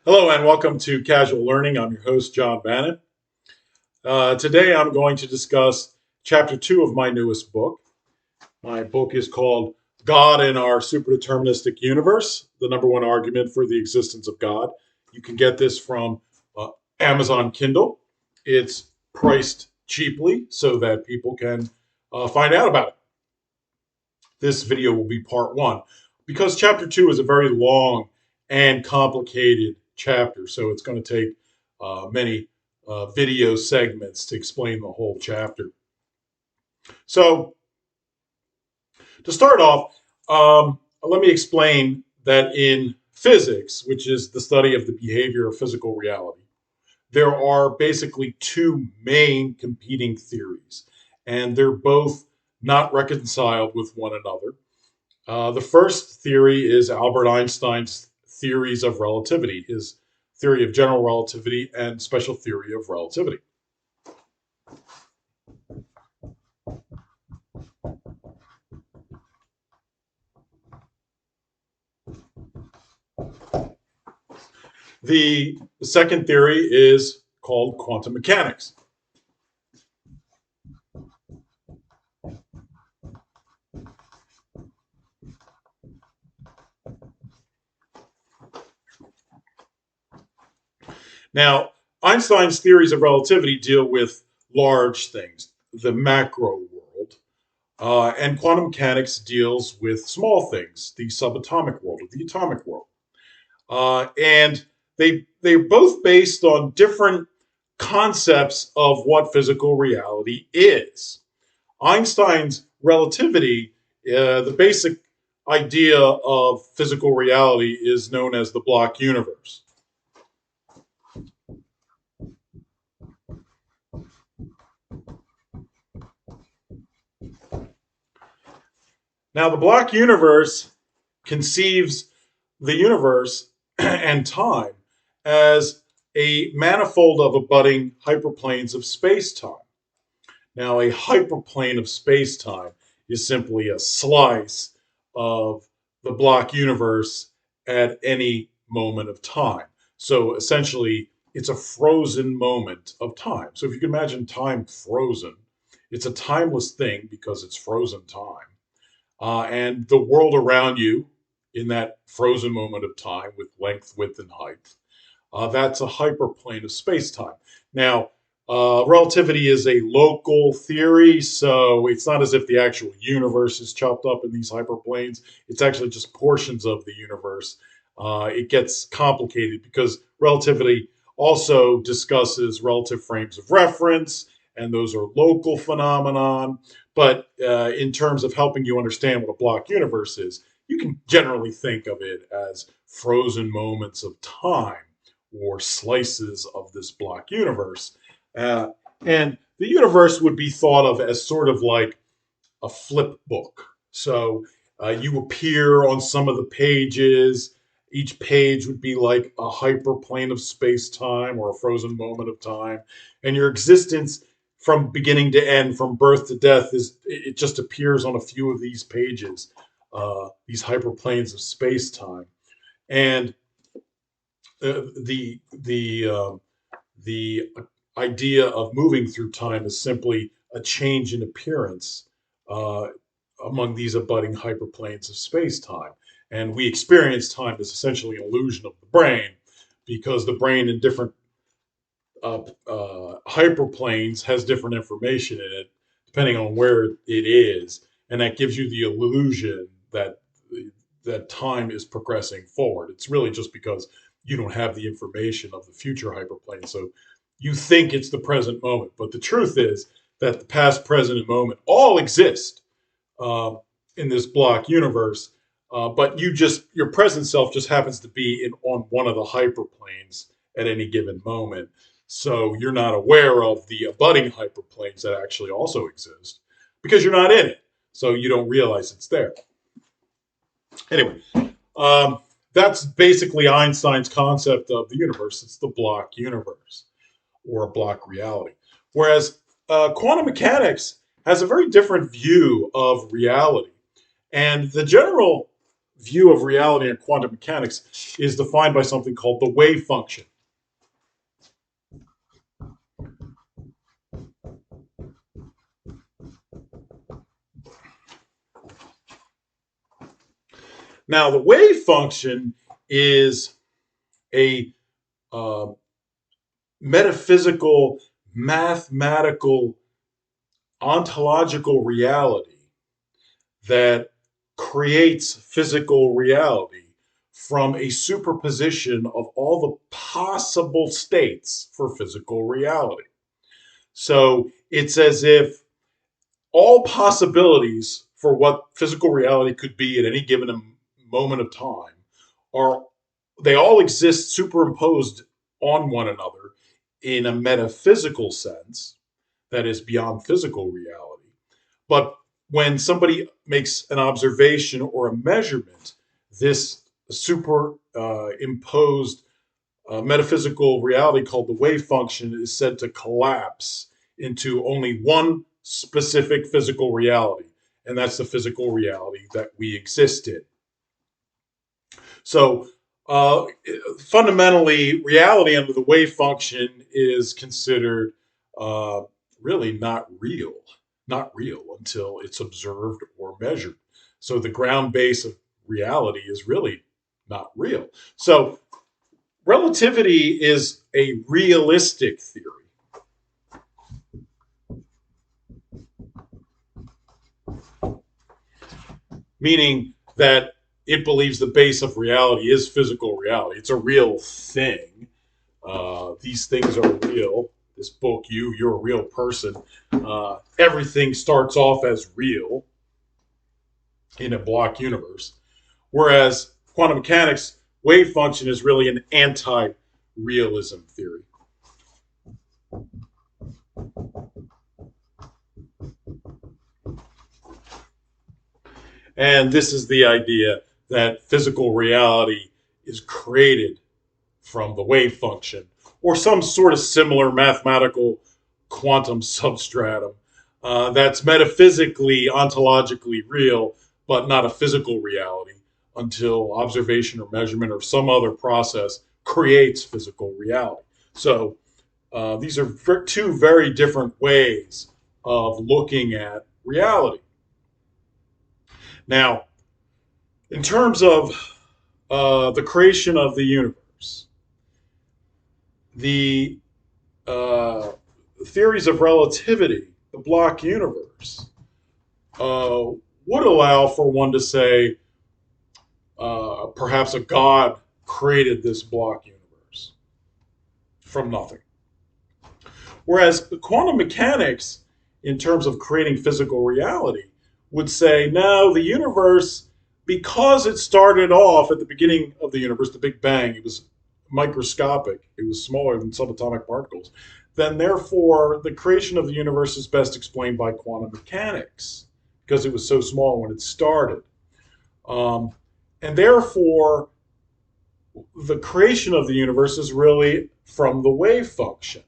Hello and welcome to Casual Learning. I'm your host, John Bannon. Today I'm going to discuss chapter 2 of my newest book. My book is called God in Our Superdeterministic Universe, the number one argument for the existence of God. You can get this from Amazon Kindle. It's priced cheaply so that people can find out about it. This video will be part 1 because chapter 2 is a very long and complicated chapter, so it's going to take many video segments to explain the whole chapter. So, to start off, let me explain that in physics, which is the study of the behavior of physical reality, there are basically two main competing theories, and they're both not reconciled with one another. The first theory is Albert Einstein's theories of relativity, his theory of general relativity and special theory of relativity. The second theory is called quantum mechanics. Now, Einstein's theories of relativity deal with large things, the macro world, and quantum mechanics deals with small things, the subatomic world, or the atomic world. And they're both based on different concepts of what physical reality is. Einstein's relativity, the basic idea of physical reality is known as the block universe. Now, the block universe conceives the universe and time as a manifold of abutting hyperplanes of space-time. Now, a hyperplane of space-time is simply a slice of the block universe at any moment of time. So essentially, it's a frozen moment of time. So if you can imagine time frozen, it's a timeless thing because it's frozen time. And the world around you in that frozen moment of time with length, width, and height, that's a hyperplane of space-time. Now, relativity is a local theory, so it's not as if the actual universe is chopped up in these hyperplanes. It's actually just portions of the universe. It gets complicated because relativity also discusses relative frames of reference, and those are local phenomenon. But in terms of helping you understand what a block universe is, you can generally think of it as frozen moments of time or slices of this block universe. And the universe would be thought of as sort of like a flip book. So you appear on some of the pages. Each page would be like a hyperplane of space time or a frozen moment of time. And your existence from beginning to end, from birth to death, it just appears on a few of these pages, these hyperplanes of space time. And the idea of moving through time is simply a change in appearance uh, among these abutting hyperplanes of space-time. And we experience time as essentially an illusion of the brain because the brain in different hyperplanes has different information in it depending on where it is. And that gives you the illusion that time is progressing forward. It's really just because you don't have the information of the future hyperplane. So you think it's the present moment. But the truth is that the past, present, and moment all exist uh, in this block universe. But your present self just happens to be on one of the hyperplanes at any given moment. So you're not aware of the abutting hyperplanes that actually also exist because you're not in it. So you don't realize it's there. Anyway, that's basically Einstein's concept of the universe. It's the block universe or a block reality. Whereas quantum mechanics has a very different view of reality. And the general view of reality in quantum mechanics is defined by something called the wave function. Now, the wave function is a uh, metaphysical, mathematical, ontological reality that creates physical reality from a superposition of all the possible states for physical reality. So it's as if all possibilities for what physical reality could be at any given moment of time are they all exist superimposed on one another in a metaphysical sense that is beyond physical reality. But when somebody makes an observation or a measurement, this superimposed metaphysical reality called the wave function is said to collapse into only one specific physical reality, and that's the physical reality that we exist in. So, fundamentally, reality under the wave function is considered uh, really not real until it's observed or measured. So, the ground base of reality is really not real. So, relativity is a realistic theory. Meaning that it believes the base of reality is physical reality. It's a real thing. These things are real. This book, you're a real person. Everything starts off as real in a block universe. Whereas quantum mechanics wave function is really an anti-realism theory. And this is the idea that physical reality is created from the wave function or some sort of similar mathematical quantum substratum that's metaphysically, ontologically real, but not a physical reality until observation or measurement or some other process creates physical reality. So these are two very different ways of looking at reality. Now, in terms of the creation of the universe, the theories of relativity, the block universe, uh, would allow for one to say perhaps a god created this block universe from nothing. Whereas quantum mechanics, in terms of creating physical reality, would say no, the universe, because it started off at the beginning of the universe, the Big Bang, it was microscopic, it was smaller than subatomic particles, then therefore the creation of the universe is best explained by quantum mechanics because it was so small when it started. Um, and therefore, the creation of the universe is really from the wave function.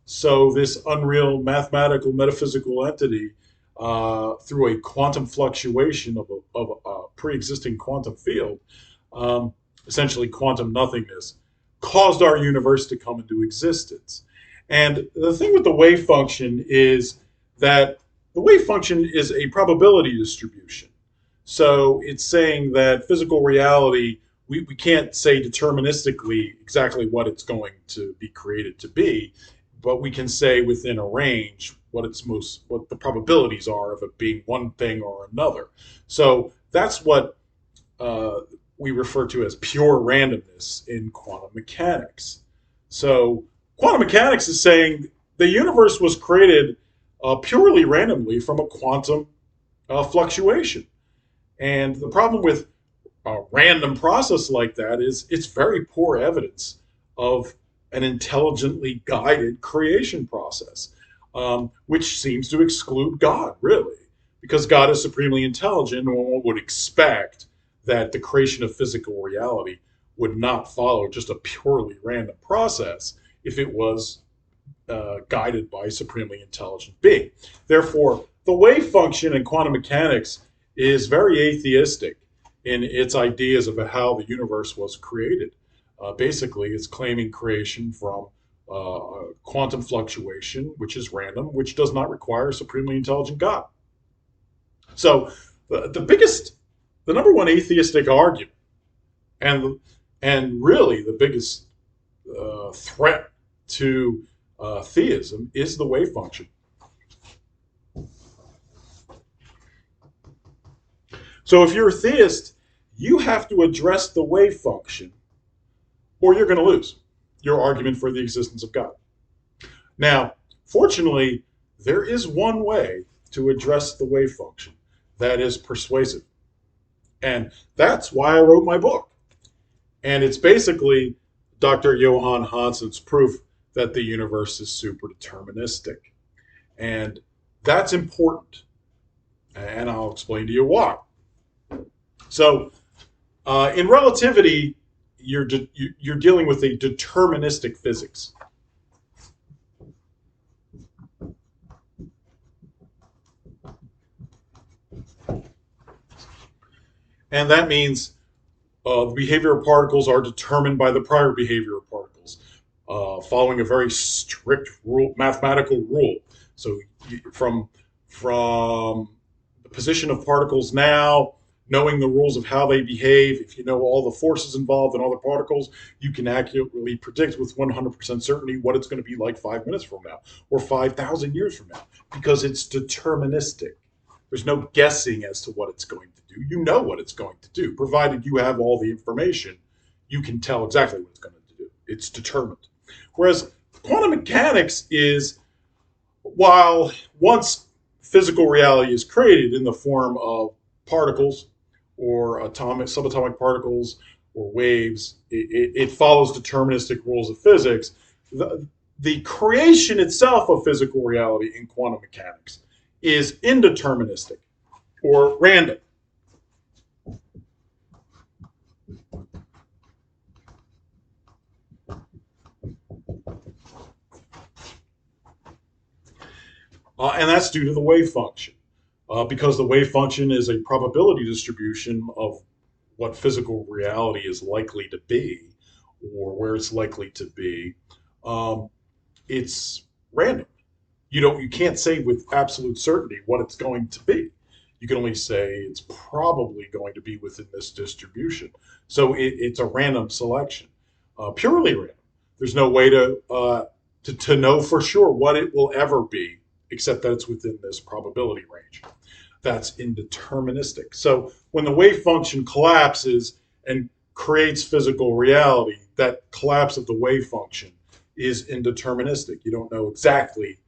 So this unreal mathematical metaphysical entity, through a quantum fluctuation of a pre-existing quantum field, um, essentially quantum nothingness, caused our universe to come into existence. And the thing with the wave function is that the wave function is a probability distribution. So it's saying that physical reality, we can't say deterministically exactly what it's going to be created to be, but we can say within a range what the probabilities are of it being one thing or another. So that's what uh, we refer to as pure randomness in quantum mechanics. So quantum mechanics is saying the universe was created purely randomly from a quantum fluctuation. And the problem with a random process like that is it's very poor evidence of an intelligently guided creation process, which seems to exclude God, really, because God is supremely intelligent, and one would expect that the creation of physical reality would not follow just a purely random process if it was guided by a supremely intelligent being. Therefore, the wave function in quantum mechanics is very atheistic. in its ideas about how the universe was created. Basically, it's claiming creation from quantum fluctuation, which is random, which does not require a supremely intelligent God. So, the number one atheistic argument, and and really the biggest threat to theism, is the wave function. So, if you're a theist, you have to address the wave function, or you're going to lose your argument for the existence of God. Now, fortunately, there is one way to address the wave function that is persuasive. And that's why I wrote my book. And it's basically Dr. Johann Hansen's proof that the universe is superdeterministic. And that's important. And I'll explain to you why. So, in relativity, you're dealing with a deterministic physics. And that means the behavior of particles are determined by the prior behavior of particles, following a very strict mathematical rule. So from the position of particles now, knowing the rules of how they behave, if you know all the forces involved in all the particles, you can accurately predict with 100% certainty what it's going to be like 5 minutes from now or 5,000 years from now, because it's deterministic. There's no guessing as to what it's going to do. You know what it's going to do. Provided you have all the information, you can tell exactly what it's going to do. It's determined. Whereas quantum mechanics is, while once physical reality is created in the form of particles or subatomic particles or waves, it follows deterministic rules of physics. The creation itself of physical reality in quantum mechanics is indeterministic or random. And that's due to the wave function. Because the wave function is a probability distribution of what physical reality is likely to be or where it's likely to be, um, it's random. You can't say with absolute certainty what it's going to be. You can only say it's probably going to be within this distribution. So it's a random selection, purely random. There's no way to know for sure what it will ever be, except that it's within this probability range. That's indeterministic. So when the wave function collapses and creates physical reality, that collapse of the wave function is indeterministic. You don't know exactly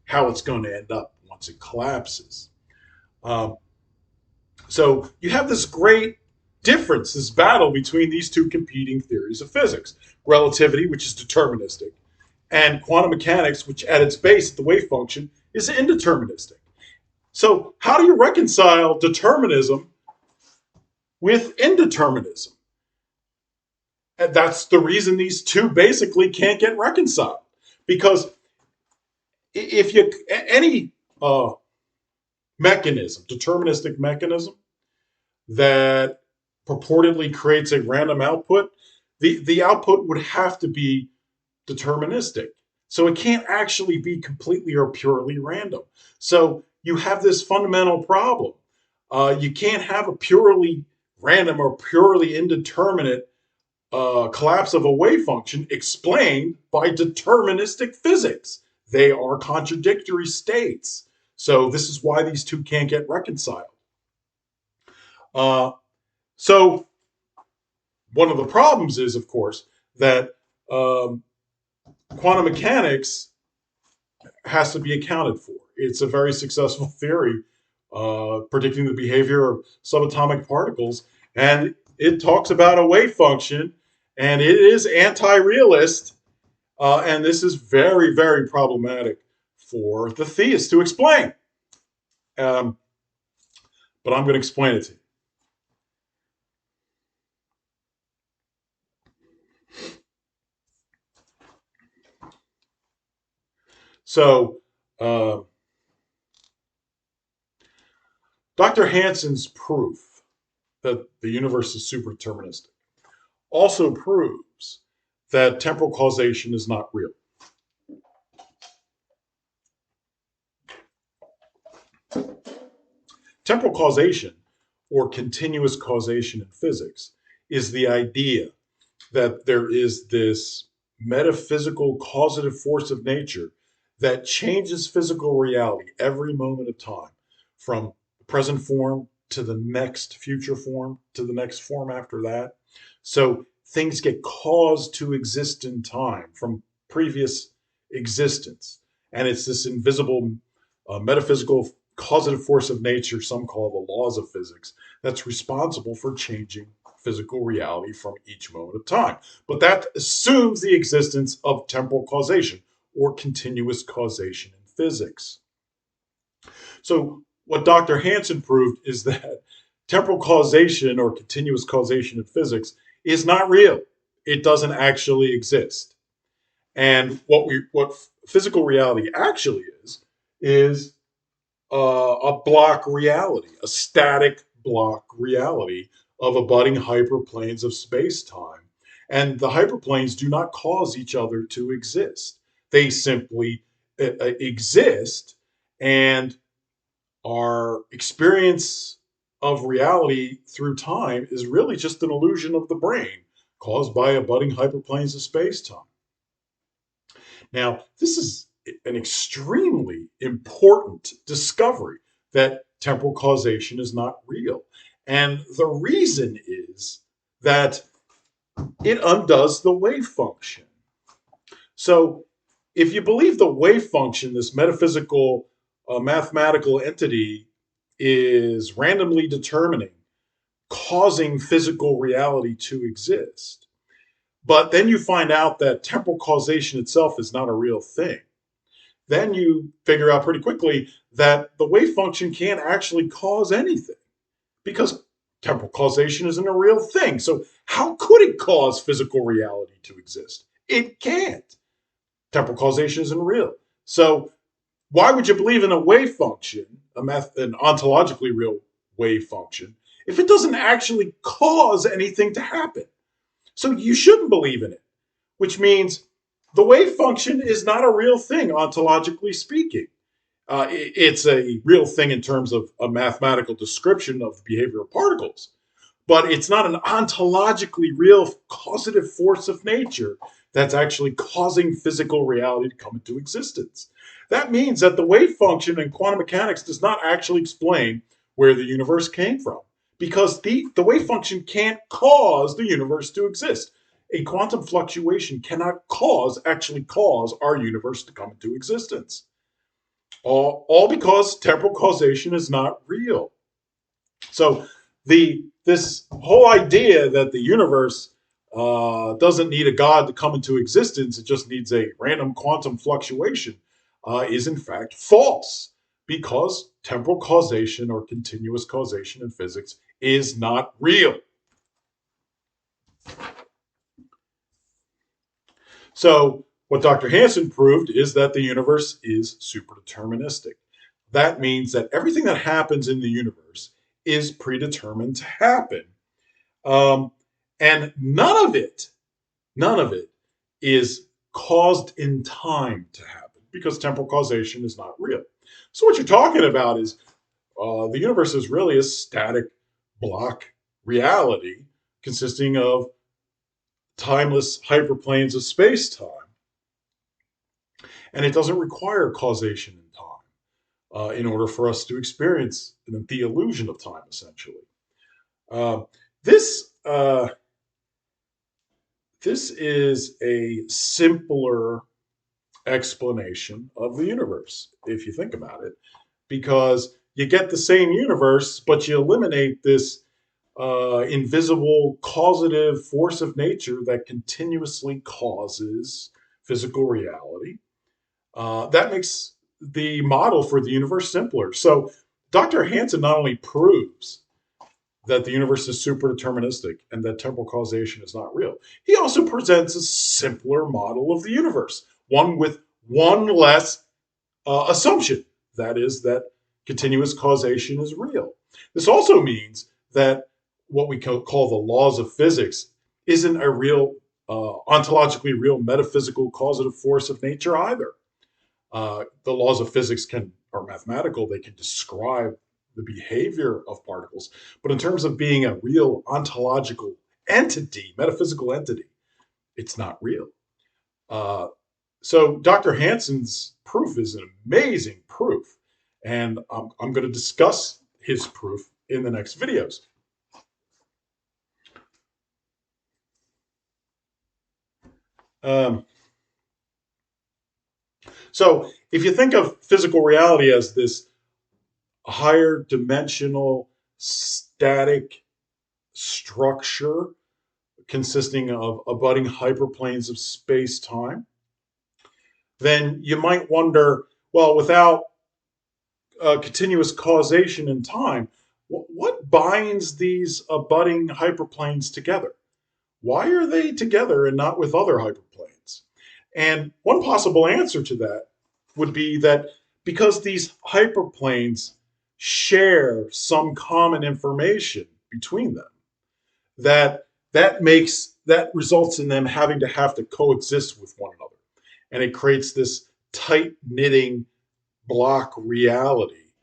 how it's going to end up once it collapses. Um, so you have this great difference, this battle between these two competing theories of physics: relativity, which is deterministic, and quantum mechanics, which at its base, the wave function, is indeterministic. So, how do you reconcile determinism with indeterminism? And that's the reason these two basically can't get reconciled. Because if you any mechanism, deterministic mechanism that purportedly creates a random output, the output would have to be deterministic. So it can't actually be completely or purely random. So you have this fundamental problem. You can't have a purely random or purely indeterminate collapse of a wave function explained by deterministic physics. They are contradictory states. So this is why these two can't get reconciled. Uh, so one of the problems is, of course, that quantum mechanics has to be accounted for. It's a very successful theory predicting the behavior of subatomic particles, and it talks about a wave function, and it is anti-realist, and this is very, very problematic for the theist to explain. Um, but I'm going to explain it to you. So, uh, Dr. Hansen's proof. that the universe is superdeterministic also proves that temporal causation is not real. Temporal causation, or continuous causation in physics, is the idea that there is this metaphysical causative force of nature that changes physical reality every moment of time, from the present form to the next future form to the next form after that. So things get caused to exist in time from previous existence. And it's this invisible metaphysical causative force of nature, some call the laws of physics, that's responsible for changing physical reality from each moment of time. But that assumes the existence of temporal causation or continuous causation in physics. So, what Dr. Hansen proved is that temporal causation or continuous causation in physics is not real. It doesn't actually exist. And what physical reality actually is a block reality, a static block reality of abutting hyperplanes of space-time. And the hyperplanes do not cause each other to exist. They simply exist, and our experience of reality through time is really just an illusion of the brain caused by abutting hyperplanes of space-time. Now, this is an extremely important discovery that temporal causation is not real. And the reason is that it undoes the wave function. So, if you believe the wave function, this metaphysical, mathematical entity, is randomly determining, causing physical reality to exist, but then you find out that temporal causation itself is not a real thing, then you figure out pretty quickly that the wave function can't actually cause anything because temporal causation isn't a real thing. So, how could it cause physical reality to exist? It can't. Temporal causation isn't real. So, why would you believe in a wave function, an ontologically real wave function, if it doesn't actually cause anything to happen? So, you shouldn't believe in it, which means the wave function is not a real thing, ontologically speaking. It's a real thing in terms of a mathematical description of the behavior of particles, but it's not an ontologically real causative force of nature that's actually causing physical reality to come into existence. That means that the wave function in quantum mechanics does not actually explain where the universe came from, because the wave function can't cause the universe to exist. A quantum fluctuation cannot actually cause our universe to come into existence. All because temporal causation is not real. So this whole idea that the universe doesn't need a god to come into existence, it just needs a random quantum fluctuation, is in fact false, because temporal causation or continuous causation in physics is not real. So what Dr. Hansen proved is that the universe is superdeterministic. That means that everything that happens in the universe is predetermined to happen. Um, and none of it is caused in time to happen because temporal causation is not real. So what you're talking about is the universe is really a static block reality consisting of timeless hyperplanes of space-time, and it doesn't require causation in time in order for us to experience the illusion of time, essentially. Uh, this this is a simpler explanation of the universe, if you think about it, because you get the same universe, but you eliminate this invisible causative force of nature that continuously causes physical reality. That makes the model for the universe simpler. So, Dr. Hansen not only proves that the universe is superdeterministic and that temporal causation is not real, he also presents a simpler model of the universe, one with one less assumption. That is, that continuous causation is real. This also means that what we call the laws of physics isn't a real, ontologically real metaphysical causative force of nature either. The laws of physics are mathematical, they can describe the behavior of particles, but in terms of being a real ontological entity, metaphysical entity, it's not real. So Dr. Hansen's proof is an amazing proof, and I'm going to discuss his proof in the next videos. So if you think of physical reality as this higher dimensional static structure consisting of abutting hyperplanes of space-time, then you might wonder, well, without continuous causation in time, what binds these abutting hyperplanes together? Why are they together and not with other hyperplanes? And one possible answer to that would be that because these hyperplanes share some common information between them, that results in them having to coexist with one another, and it creates this tight knitting block reality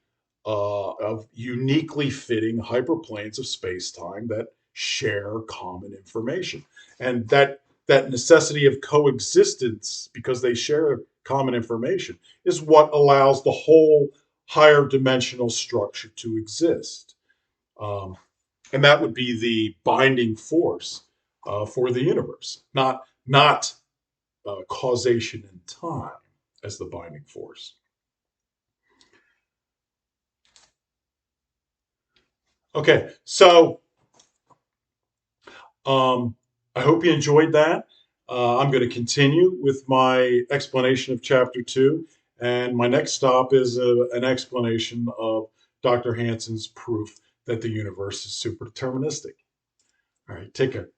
of uniquely fitting hyperplanes of space-time that share common information. And that necessity of coexistence, because they share common information, is what allows the whole higher dimensional structure to exist. And that would be the binding force for the universe, not causation in time as the binding force. Okay, so I hope you enjoyed that. I'm going to continue with my explanation of chapter 2, and my next stop is an explanation of Dr. Hansen's proof that the universe is superdeterministic. All right, take care.